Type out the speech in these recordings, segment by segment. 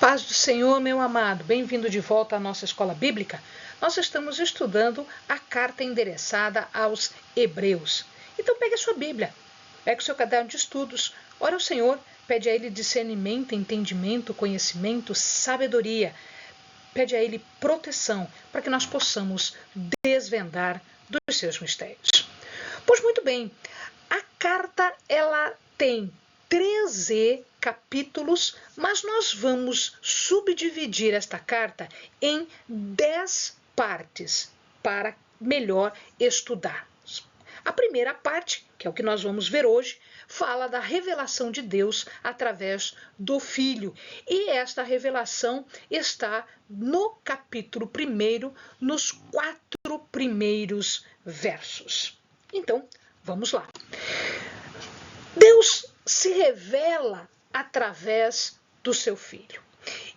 paz do Senhor, meu amado, bem-vindo de volta à nossa escola bíblica. Nós estamos estudando a carta endereçada aos Hebreus. Então pegue a sua Bíblia, pegue o seu caderno de estudos, ore ao Senhor, pede a Ele discernimento, entendimento, conhecimento, sabedoria. Pede a Ele proteção para que nós possamos desvendar dos seus mistérios. Pois muito bem, a carta ela tem 13 capítulos, mas nós vamos subdividir esta carta em 10 partes para melhor estudarmos. A primeira parte, que é o que nós vamos ver hoje, fala da revelação de Deus através do Filho. E esta revelação está no capítulo 1, nos 4 primeiros versos. Então, vamos lá. Deus se revela através do seu Filho.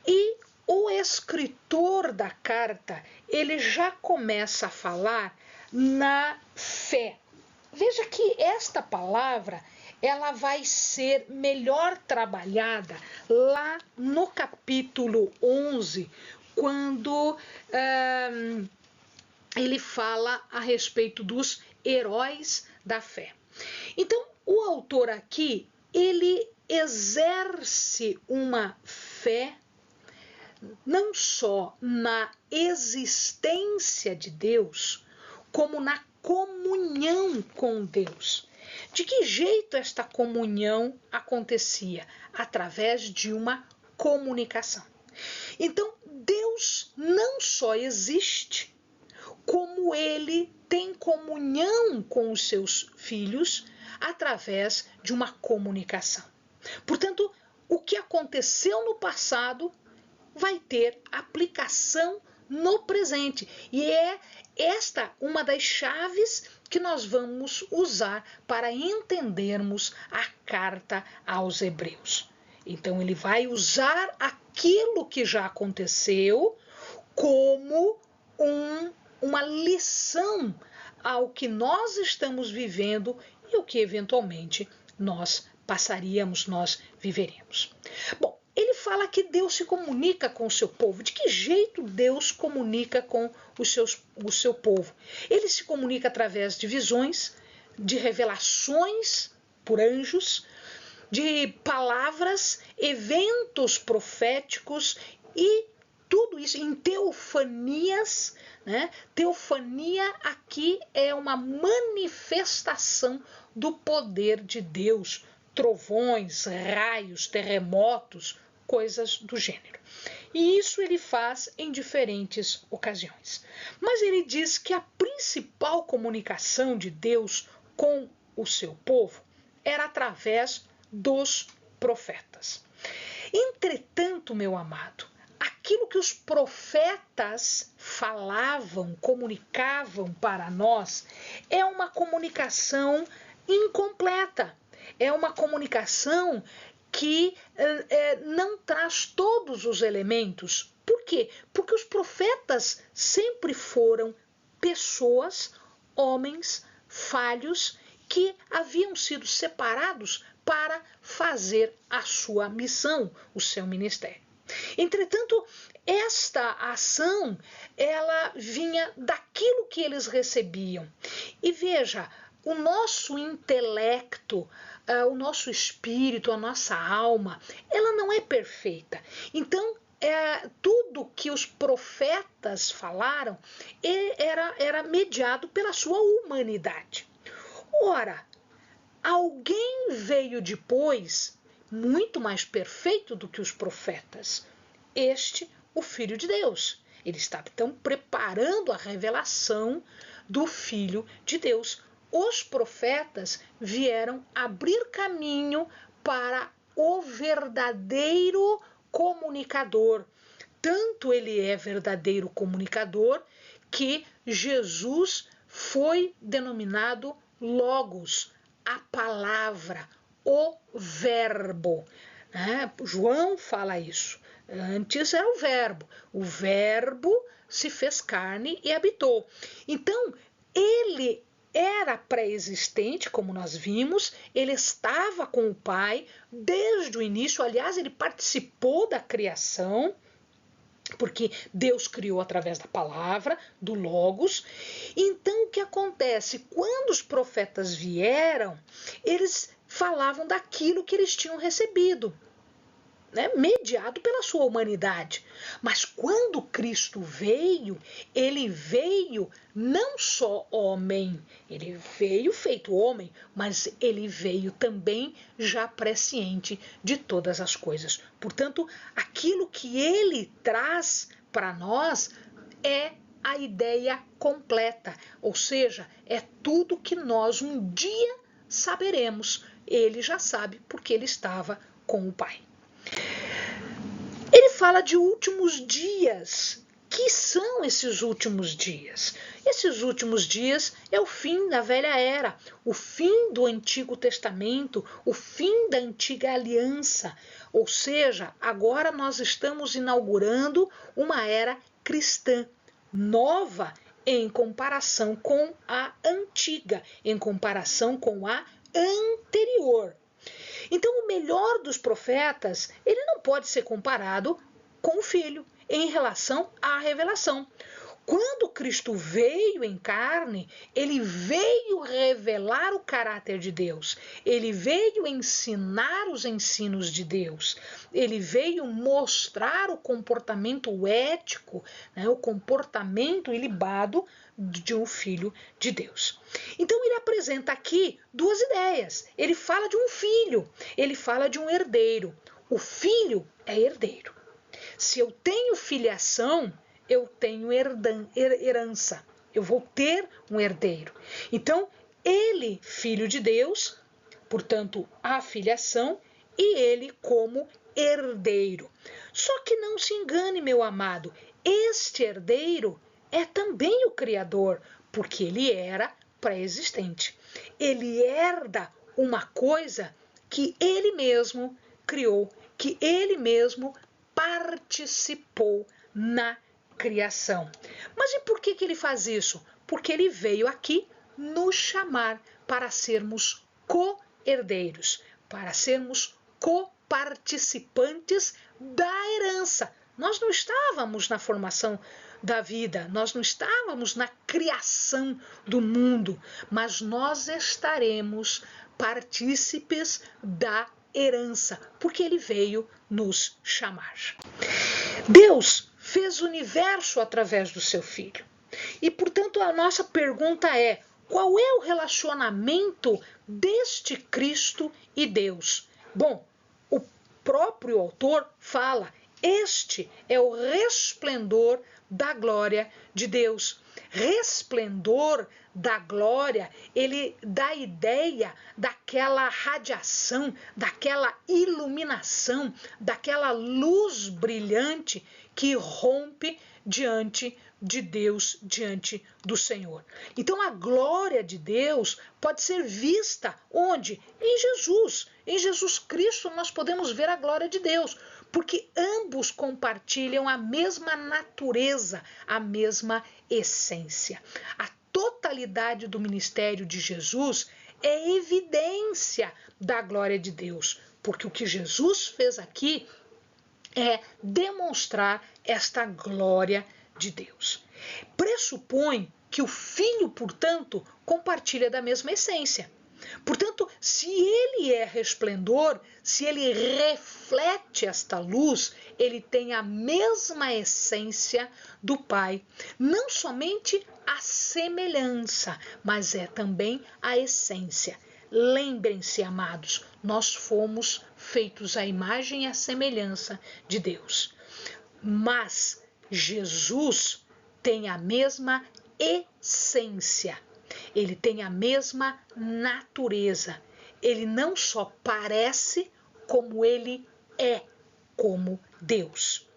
E o escritor da carta, ele já começa a falar na fé. Veja que esta palavra, ela vai ser melhor trabalhada lá no capítulo 11, quando ele fala a respeito dos heróis da fé. Então, o autor aqui, ele exerce uma fé não só na existência de Deus, como na comunhão com Deus. De que jeito esta comunhão acontecia? Através de uma comunicação. Então, Deus não só existe, como ele tem comunhão com os seus filhos através de uma comunicação. Portanto, o que aconteceu no passado vai ter aplicação no presente. E é esta uma das chaves que nós vamos usar para entendermos a carta aos Hebreus. Então, ele vai usar aquilo que já aconteceu como uma lição ao que nós estamos vivendo e o que eventualmente nós passaríamos, nós viveremos. Bom, ele fala que Deus se comunica com o seu povo. De que jeito Deus comunica com o seu povo? Ele se comunica através de visões, de revelações por anjos, de palavras, eventos proféticos e tudo isso em teofanias, né? Teofania aqui é uma manifestação do poder de Deus, trovões, raios, terremotos, coisas do gênero. E isso ele faz em diferentes ocasiões. Mas ele diz que a principal comunicação de Deus com o seu povo era através dos profetas. Entretanto, meu amado, aquilo que os profetas falavam, comunicavam para nós, é uma comunicação incompleta. É uma comunicação que não traz todos os elementos. Por quê? Porque os profetas sempre foram pessoas, homens falhos, que haviam sido separados para fazer a sua missão, o seu ministério. Entretanto, esta ação, ela vinha daquilo que eles recebiam. E veja, o nosso intelecto, o nosso espírito, a nossa alma, ela não é perfeita. Então, tudo que os profetas falaram era mediado pela sua humanidade. Ora, alguém veio depois, muito mais perfeito do que os profetas. O Filho de Deus. Ele estava, então, preparando a revelação do Filho de Deus. Os profetas vieram abrir caminho para o verdadeiro comunicador. Tanto ele é verdadeiro comunicador que Jesus foi denominado Logos, a palavra, o verbo. João fala isso. Antes era o verbo se fez carne e habitou. Então, ele era pré-existente, como nós vimos, ele estava com o Pai desde o início, aliás, ele participou da criação, porque Deus criou através da palavra, do Logos. Então, o que acontece? Quando os profetas vieram, eles falavam daquilo que eles tinham recebido, né, mediado pela sua humanidade. Mas quando Cristo veio, ele veio não só homem, ele veio feito homem, mas ele veio também já presciente de todas as coisas. Portanto, aquilo que ele traz para nós é a ideia completa, ou seja, é tudo que nós um dia saberemos. Ele já sabe porque ele estava com o Pai. Ele fala de últimos dias. Que são esses últimos dias? Esses últimos dias é o fim da velha era, o fim do Antigo Testamento, o fim da antiga aliança. Ou seja, agora nós estamos inaugurando uma era cristã, nova em comparação com a antiga, em comparação com a anterior. Então, o melhor dos profetas, ele não pode ser comparado com o Filho em relação à revelação. Quando Cristo veio em carne, ele veio revelar o caráter de Deus. Ele veio ensinar os ensinos de Deus. Ele veio mostrar o comportamento ético, né, o comportamento ilibado de um filho de Deus. Então ele apresenta aqui duas ideias. Ele fala de um filho, ele fala de um herdeiro. O filho é herdeiro. Se eu tenho filiação, eu tenho herança. Eu vou ter um herdeiro. Então, ele, filho de Deus, portanto, a filiação, e ele como herdeiro. Só que não se engane, meu amado, este herdeiro é também o Criador, porque ele era pré-existente. Ele herda uma coisa que ele mesmo criou, que ele mesmo participou na criação. Mas e por que ele faz isso? Porque ele veio aqui nos chamar para sermos co-herdeiros, para sermos coparticipantes da herança. Nós não estávamos na formação da vida, nós não estávamos na criação do mundo, mas nós estaremos partícipes da herança, porque ele veio nos chamar. Deus fez o universo através do seu Filho. E, portanto, a nossa pergunta é: qual é o relacionamento deste Cristo e Deus? Bom, o próprio autor fala: este é o resplendor da glória de Deus. Resplendor da glória, ele dá a ideia daquela radiação, daquela iluminação, daquela luz brilhante que rompe diante de Deus, diante do Senhor. Então a glória de Deus pode ser vista onde? Em Jesus. Em Jesus Cristo nós podemos ver a glória de Deus, porque ambos compartilham a mesma natureza, a mesma essência. A totalidade do ministério de Jesus é evidência da glória de Deus, porque o que Jesus fez aqui é demonstrar esta glória de Deus. Pressupõe que o Filho, portanto, compartilha da mesma essência. Portanto, se ele é resplendor, se ele reflete esta luz, ele tem a mesma essência do Pai. Não somente a semelhança, mas é também a essência. Lembrem-se, amados, nós fomos feitos à imagem e à semelhança de Deus. Mas Jesus tem a mesma essência. Ele tem a mesma natureza. Ele não só parece, como ele é, como Deus.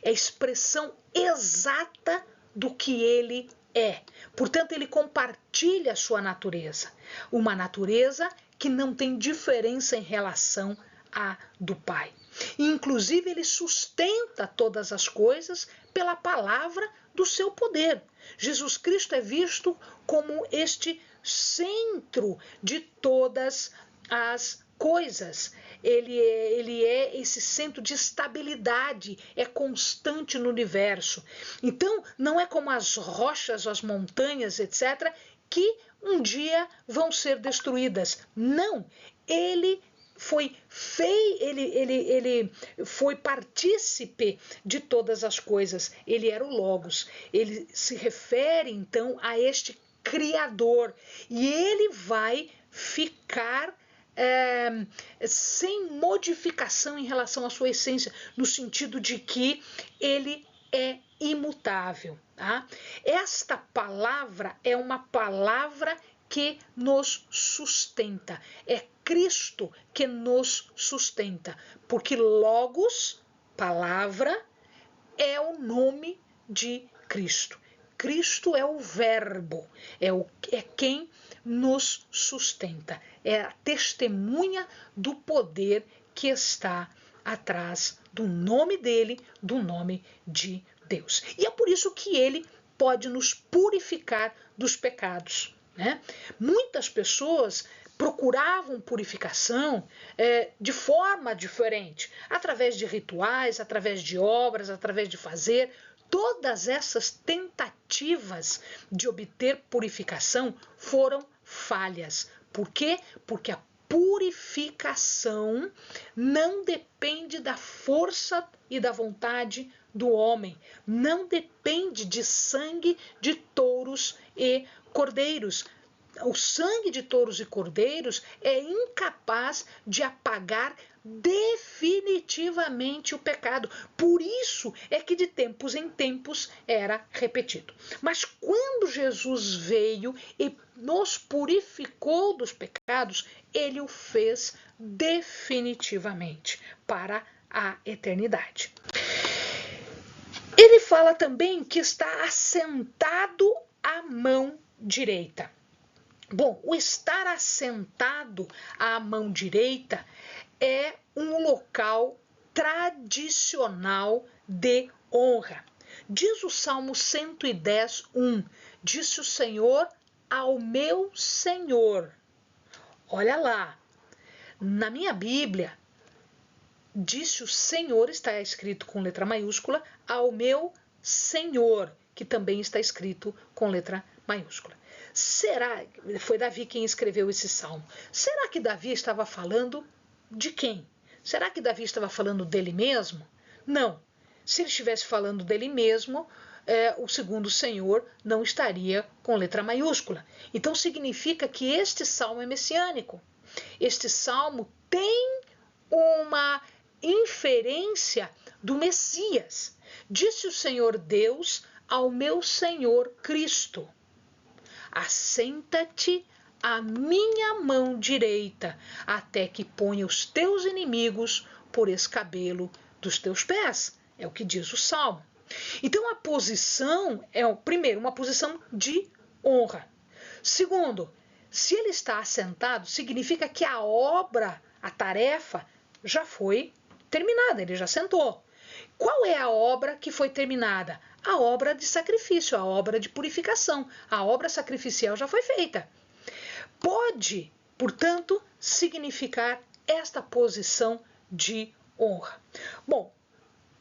É a expressão exata do que ele é. Portanto, ele compartilha a sua natureza. Uma natureza que não tem diferença em relação à do Pai. Inclusive, ele sustenta todas as coisas pela palavra do seu poder. Jesus Cristo é visto como este centro de todas as coisas. Ele é esse centro de estabilidade, é constante no universo. Então, não é como as rochas, as montanhas, etc., que um dia vão ser destruídas. Não, ele ele foi partícipe de todas as coisas. Ele era o Logos. Ele se refere, então, a este Criador. E ele vai ficar sem modificação em relação à sua essência, no sentido de que ele é imutável. Tá? Esta palavra é uma palavra que nos sustenta. É Cristo que nos sustenta, porque Logos, palavra, é o nome de Cristo. Cristo é o verbo, é quem nos sustenta, é a testemunha do poder que está atrás do nome dele, do nome de Deus. E é por isso que ele pode nos purificar dos pecados. Né? Muitas pessoas procuravam purificação de forma diferente, através de rituais, através de obras, através de fazer. Todas essas tentativas de obter purificação foram falhas. Por quê? Porque a purificação não depende da força e da vontade do homem, não depende de sangue de touros e cordeiros. O sangue de touros e cordeiros é incapaz de apagar definitivamente o pecado. Por isso é que de tempos em tempos era repetido. Mas quando Jesus veio e nos purificou dos pecados, ele o fez definitivamente para a eternidade. Ele fala também que está assentado à mão direita. Bom, o estar assentado à mão direita é um local tradicional de honra. Diz o Salmo 110, 1, disse o Senhor ao meu Senhor. Olha lá, na minha Bíblia, disse o Senhor, está escrito com letra maiúscula, ao meu Senhor, que também está escrito com letra maiúscula. Será, foi Davi quem escreveu esse salmo, será que Davi estava falando de quem? Será que Davi estava falando dele mesmo? Não. Se ele estivesse falando dele mesmo, o segundo Senhor não estaria com letra maiúscula. Então significa que este salmo é messiânico. Este salmo tem uma inferência do Messias. Disse o Senhor Deus ao meu Senhor Cristo: assenta-te à minha mão direita, até que ponha os teus inimigos por escabelo dos teus pés. É o que diz o Salmo. Então a posição é, primeiro, uma posição de honra. Segundo, se ele está assentado, significa que a obra, a tarefa, já foi terminada, ele já sentou. Qual é a obra que foi terminada? A obra de sacrifício, a obra de purificação, a obra sacrificial já foi feita. Pode, portanto, significar esta posição de honra. Bom,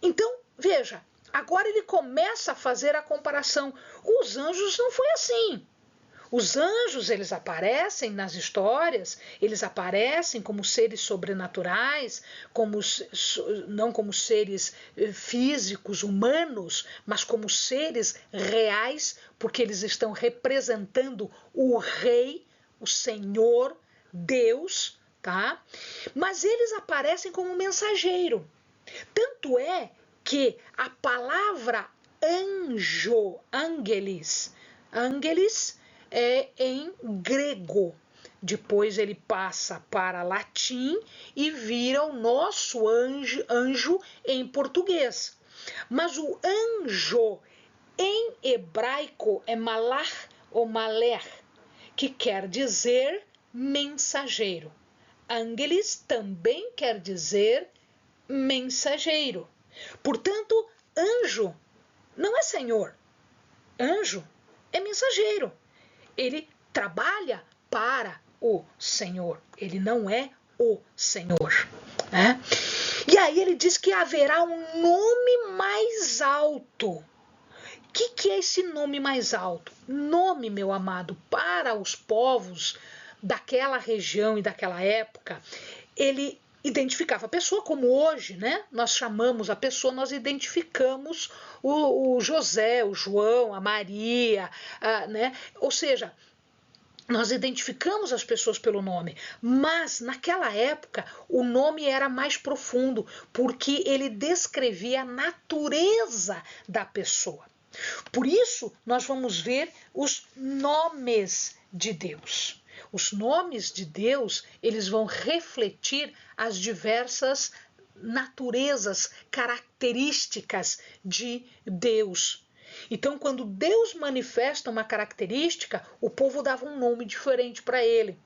então, veja, agora ele começa a fazer a comparação. Os anjos não foi assim. Os anjos, eles aparecem nas histórias, eles aparecem como seres sobrenaturais, não como seres físicos, humanos, mas como seres reais, porque eles estão representando o Rei, o Senhor, Deus, tá? Mas eles aparecem como mensageiro. Tanto é que a palavra anjo, ângelis, é em grego. Depois ele passa para latim e vira o nosso anjo em português. Mas o anjo em hebraico é malach ou maler, que quer dizer mensageiro. Angelis também quer dizer mensageiro. Portanto, anjo não é senhor. Anjo é mensageiro. Ele trabalha para o Senhor. Ele não é o Senhor, né? E aí ele diz que haverá um nome mais alto. O que é esse nome mais alto? Nome, meu amado, para os povos daquela região e daquela época, ele identificava a pessoa, como hoje, né? Nós chamamos a pessoa, nós identificamos o José, o João, a Maria, né? Ou seja, nós identificamos as pessoas pelo nome, mas naquela época o nome era mais profundo, porque ele descrevia a natureza da pessoa. Por isso, nós vamos ver os nomes de Deus. Os nomes de Deus, eles vão refletir as diversas naturezas, características de Deus. Então, quando Deus manifesta uma característica, o povo dava um nome diferente para ele.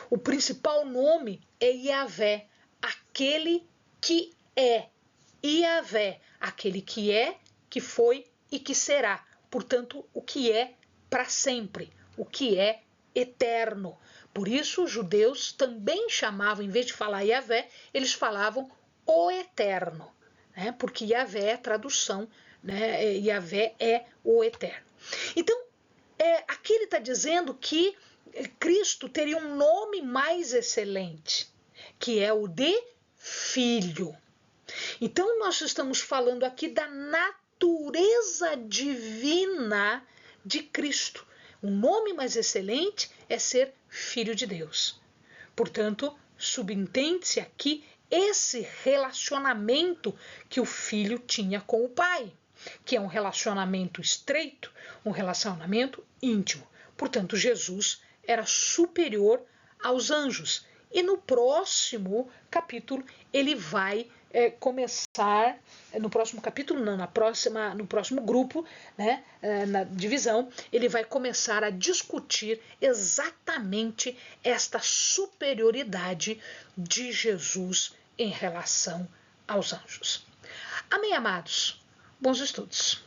O principal nome é Yahvé, aquele que é. Yahvé, aquele que é, que foi e que será. Portanto, o que é para sempre, o que é eterno. Por isso, os judeus também chamavam, em vez de falar Yahvé, eles falavam o Eterno, né? Porque Yahvé é a tradução, né? Yahvé é o Eterno. Então, aqui ele está dizendo que Cristo teria um nome mais excelente, que é o de Filho. Então, nós estamos falando aqui da natureza divina de Cristo. O nome mais excelente é ser Filho de Deus. Portanto, subentende-se aqui esse relacionamento que o Filho tinha com o Pai, que é um relacionamento estreito, um relacionamento íntimo. Portanto, Jesus era superior aos anjos. E no próximo capítulo ele vai começar, no próximo capítulo não, no próximo grupo, né, na divisão, ele vai começar a discutir exatamente esta superioridade de Jesus em relação aos anjos. Amém, amados? Bons estudos!